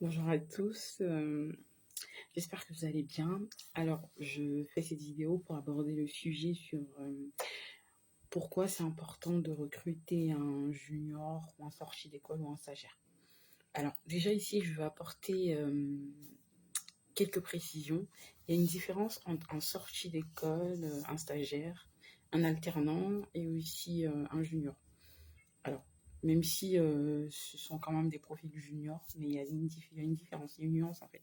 Bonjour à tous, j'espère que vous allez bien. Alors, je fais cette vidéo pour aborder le sujet sur pourquoi c'est important de recruter un junior ou un sorti d'école ou un stagiaire. Alors, déjà ici, je vais apporter quelques précisions. Il y a une différence entre un sorti d'école, un stagiaire, un alternant et aussi un junior. Alors, même si ce sont quand même des profils juniors, mais il y a une différence, il y a une nuance en fait.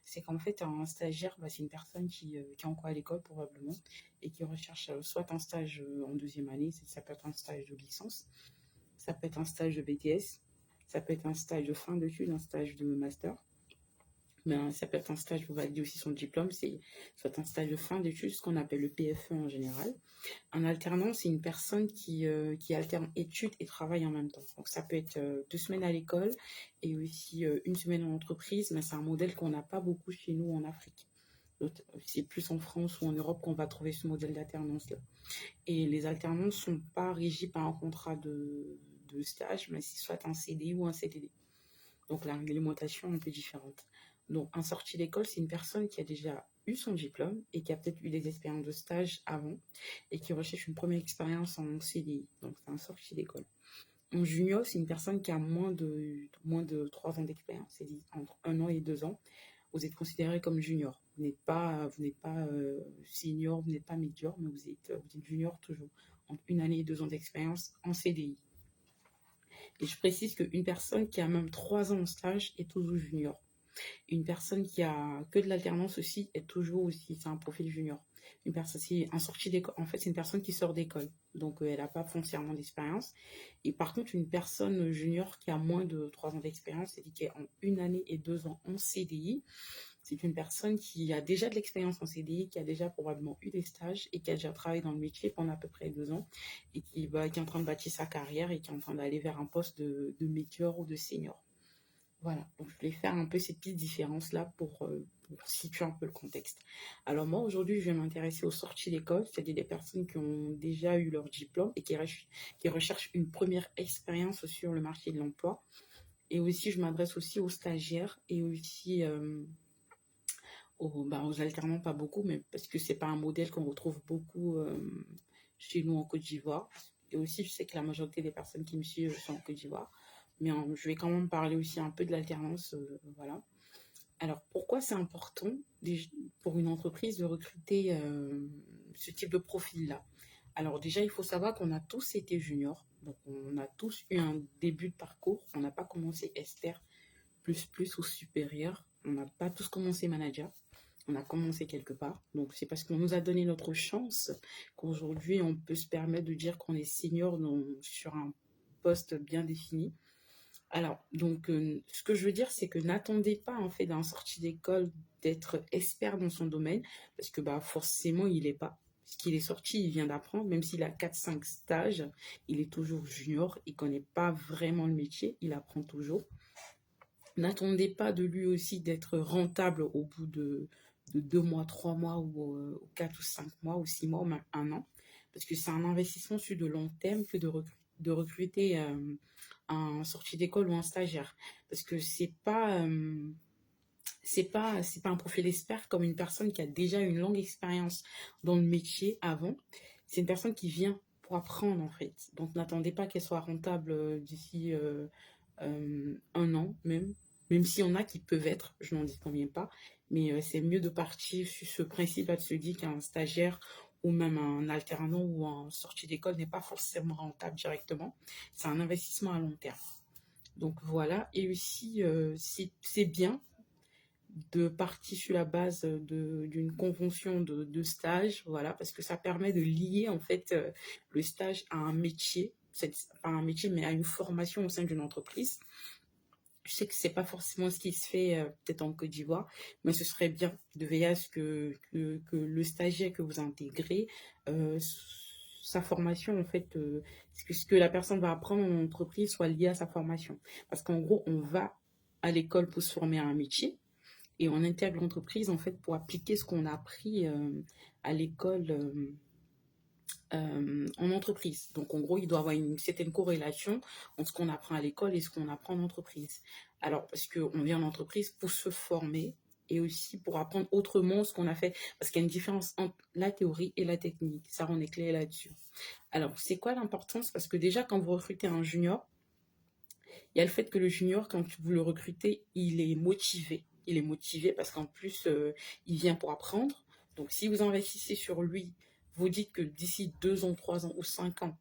C'est qu'en fait, un stagiaire, bah, c'est une personne qui est encore à l'école probablement et qui recherche soit un stage en deuxième année, ça peut être un stage de licence, ça peut être un stage de BTS, ça peut être un stage de fin d'études, un stage de master. Ben, ça peut être un stage pour valider aussi son diplôme, c'est soit un stage de fin d'études, ce qu'on appelle le PFE en général. Un alternant, c'est une personne qui alterne études et travail en même temps. Donc ça peut être 2 semaines à l'école et aussi une semaine en entreprise, mais c'est un modèle qu'on n'a pas beaucoup chez nous en Afrique. C'est plus en France ou en Europe qu'on va trouver ce modèle d'alternance-là. Et les alternants ne sont pas régis par un contrat de stage, mais c'est soit un CDI ou un CDD. Donc la réglementation est un peu différente. Donc un sorti d'école, c'est une personne qui a déjà eu son diplôme et qui a peut-être eu des expériences de stage avant et qui recherche une première expérience en CDI. Donc c'est un sorti d'école. Un junior, c'est une personne qui a moins de 3 ans d'expérience, c'est-à-dire entre 1 an et 2 ans. Vous êtes considéré comme junior. Vous n'êtes pas senior, vous n'êtes pas médior, mais vous êtes junior toujours, entre 1 année et 2 ans d'expérience en CDI. Et je précise qu'une personne qui a même 3 ans en stage est toujours junior. Une personne qui a que de l'alternance aussi est toujours aussi, c'est un profil junior. Une personne, c'est un sorti d'école, en fait, c'est une personne qui sort d'école. Donc, elle n'a pas foncièrement d'expérience. Et par contre, une personne junior qui a moins de 3 ans d'expérience, c'est-à-dire qui est en 1 année et 2 ans en CDI, c'est une personne qui a déjà de l'expérience en CDI, qui a déjà probablement eu des stages et qui a déjà travaillé dans le métier pendant à peu près 2 ans et qui est en train de bâtir sa carrière et qui est en train d'aller vers un poste de médior ou de senior. Voilà, donc je voulais faire un peu ces petites différences-là pour situer un peu le contexte. Alors moi, aujourd'hui, je vais m'intéresser aux sorties d'école, c'est-à-dire des personnes qui ont déjà eu leur diplôme et qui recherchent une première expérience sur le marché de l'emploi. Et aussi, je m'adresse aussi aux stagiaires et aussi aux alternants, pas beaucoup, mais parce que c'est pas un modèle qu'on retrouve beaucoup chez nous en Côte d'Ivoire. Et aussi, je sais que la majorité des personnes qui me suivent sont en Côte d'Ivoire. Mais je vais quand même parler aussi un peu de l'alternance. Voilà. Alors, pourquoi c'est important pour une entreprise de recruter ce type de profil-là? Alors déjà, il faut savoir qu'on a tous été juniors. Donc, on a tous eu un début de parcours. On n'a pas commencé expert, plus ou supérieur. On n'a pas tous commencé manager. On a commencé quelque part. Donc, c'est parce qu'on nous a donné notre chance qu'aujourd'hui, on peut se permettre de dire qu'on est senior sur un poste bien défini. Alors, donc, ce que je veux dire, c'est que n'attendez pas, en fait, d'un sorti d'école d'être expert dans son domaine, parce que bah, forcément, il n'est pas. Parce qu'il est sorti, il vient d'apprendre, même s'il a 4 5 stages, il est toujours junior, il ne connaît pas vraiment le métier, il apprend toujours. N'attendez pas de lui aussi d'être rentable au bout de 2 mois, 3 mois, ou 4 ou 5 mois, ou 6 mois, ou même un an. Parce que c'est un investissement sur de long terme que de recruter un sorti d'école ou un stagiaire. Parce que c'est pas un profil expert comme une personne qui a déjà une longue expérience dans le métier avant. C'est une personne qui vient pour apprendre en fait. Donc n'attendez pas qu'elle soit rentable d'ici un an même. Même s'il y en a qui peuvent être, je n'en dis combien pas, mais c'est mieux de partir sur ce principe-là de se dire qu'un stagiaire ou même un alternant ou un sorti d'école n'est pas forcément rentable directement. C'est un investissement à long terme. Donc voilà, et aussi c'est bien de partir sur la base d'une convention de stage, voilà, parce que ça permet de lier en fait le stage à un métier, pas un métier, mais à une formation au sein d'une entreprise. Je sais que c'est pas forcément ce qui se fait peut-être en Côte d'Ivoire, mais ce serait bien de veiller à ce que le stagiaire que vous intégrez, euh, sa formation, en fait, ce que la personne va apprendre en entreprise soit lié à sa formation. Parce qu'en gros, on va à l'école pour se former à un métier, et on intègre l'entreprise en fait pour appliquer ce qu'on a appris à l'école en entreprise. Donc, en gros, il doit y avoir une certaine corrélation entre ce qu'on apprend à l'école et ce qu'on apprend en entreprise. Alors, parce qu'on vient en entreprise pour se former et aussi pour apprendre autrement ce qu'on a fait. Parce qu'il y a une différence entre la théorie et la technique. Ça, on est clair là-dessus. Alors, c'est quoi l'importance? Parce que déjà, quand vous recrutez un junior, il y a le fait que le junior, quand vous le recrutez, il est motivé. Il est motivé parce qu'en plus, il vient pour apprendre. Donc, si vous investissez sur lui, vous dites que d'ici 2 ans, 3 ans ou 5 ans,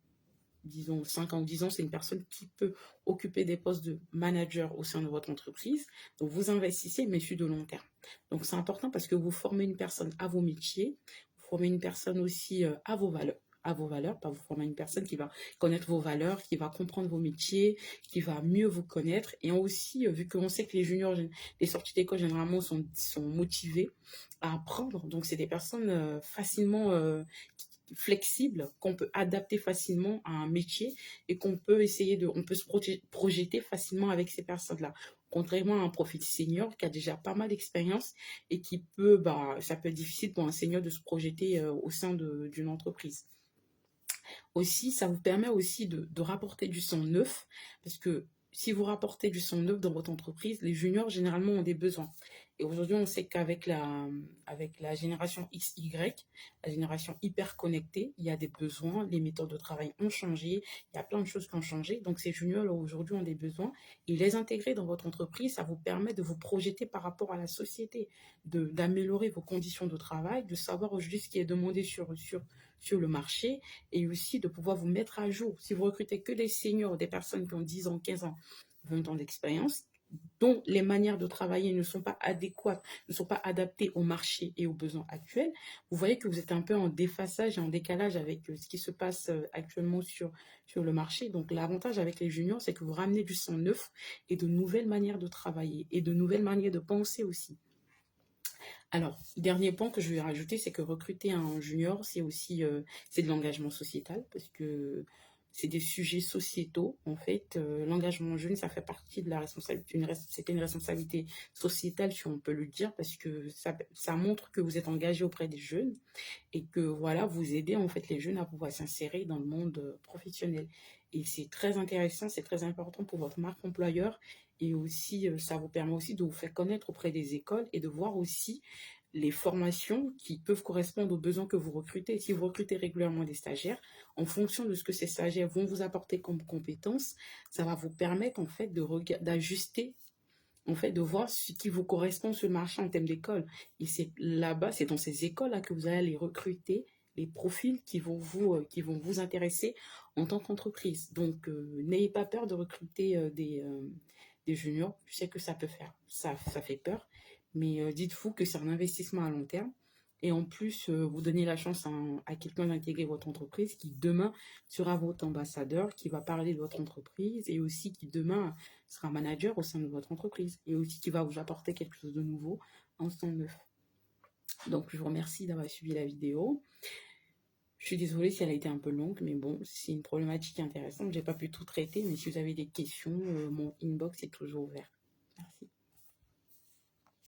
disons 5 ans ou 10 ans, c'est une personne qui peut occuper des postes de manager au sein de votre entreprise. Donc, vous investissez, mais sur de long terme. Donc, c'est important parce que vous formez une personne à vos métiers, vous formez une personne aussi à vos valeurs, pas vous former une personne qui va connaître vos valeurs, qui va comprendre vos métiers, qui va mieux vous connaître. Et aussi, vu qu'on sait que les juniors, les sorties d'école, généralement, sont motivés à apprendre. Donc, c'est des personnes facilement flexible, qu'on peut adapter facilement à un métier et qu'on peut on peut se projeter facilement avec ces personnes-là. Contrairement à un profil senior qui a déjà pas mal d'expérience et qui peut, ça peut être difficile pour un senior de se projeter au sein d'une entreprise. Aussi, ça vous permet aussi de rapporter du sang neuf, parce que si vous rapportez du sang neuf dans votre entreprise, les juniors généralement ont des besoins. Et aujourd'hui, on sait avec la génération XY, la génération hyper connectée, il y a des besoins, les méthodes de travail ont changé, il y a plein de choses qui ont changé. Donc, ces juniors aujourd'hui ont des besoins et les intégrer dans votre entreprise, ça vous permet de vous projeter par rapport à la société, d'améliorer vos conditions de travail, de savoir aujourd'hui ce qui est demandé sur le marché et aussi de pouvoir vous mettre à jour. Si vous recrutez que des seniors, des personnes qui ont 10 ans, 15 ans, 20 ans d'expérience, dont les manières de travailler ne sont pas adéquates, ne sont pas adaptées au marché et aux besoins actuels, vous voyez que vous êtes un peu en déphasage et en décalage avec ce qui se passe actuellement sur le marché. Donc l'avantage avec les juniors, c'est que vous ramenez du sang neuf et de nouvelles manières de travailler et de nouvelles manières de penser aussi. Alors, dernier point que je vais rajouter, c'est que recruter un junior, c'est aussi c'est de l'engagement sociétal parce que c'est des sujets sociétaux. En fait, l'engagement jeune, ça fait partie de la responsabilité. C'était une responsabilité sociétale, si on peut le dire, parce que ça montre que vous êtes engagé auprès des jeunes et que voilà, vous aidez en fait les jeunes à pouvoir s'insérer dans le monde professionnel. Et c'est très intéressant, c'est très important pour votre marque employeur et aussi ça vous permet aussi de vous faire connaître auprès des écoles et de voir aussi les formations qui peuvent correspondre aux besoins que vous recrutez. Si vous recrutez régulièrement des stagiaires, en fonction de ce que ces stagiaires vont vous apporter comme compétences, ça va vous permettre en fait d'ajuster, en fait, de voir ce qui vous correspond sur le marché en termes d'école. Et c'est là-bas, c'est dans ces écoles-là que vous allez aller recruter les profils qui vont vous intéresser en tant qu'entreprise. Donc, n'ayez pas peur de recruter des juniors. Je sais que ça peut faire, ça fait peur, mais dites-vous que c'est un investissement à long terme. Et en plus, vous donnez la chance à quelqu'un d'intégrer votre entreprise qui demain sera votre ambassadeur, qui va parler de votre entreprise et aussi qui demain sera manager au sein de votre entreprise et aussi qui va vous apporter quelque chose de nouveau en temps neuf. Donc, je vous remercie d'avoir suivi la vidéo. Je suis désolée si elle a été un peu longue, mais bon, c'est une problématique intéressante. Je n'ai pas pu tout traiter, mais si vous avez des questions, mon inbox est toujours ouvert.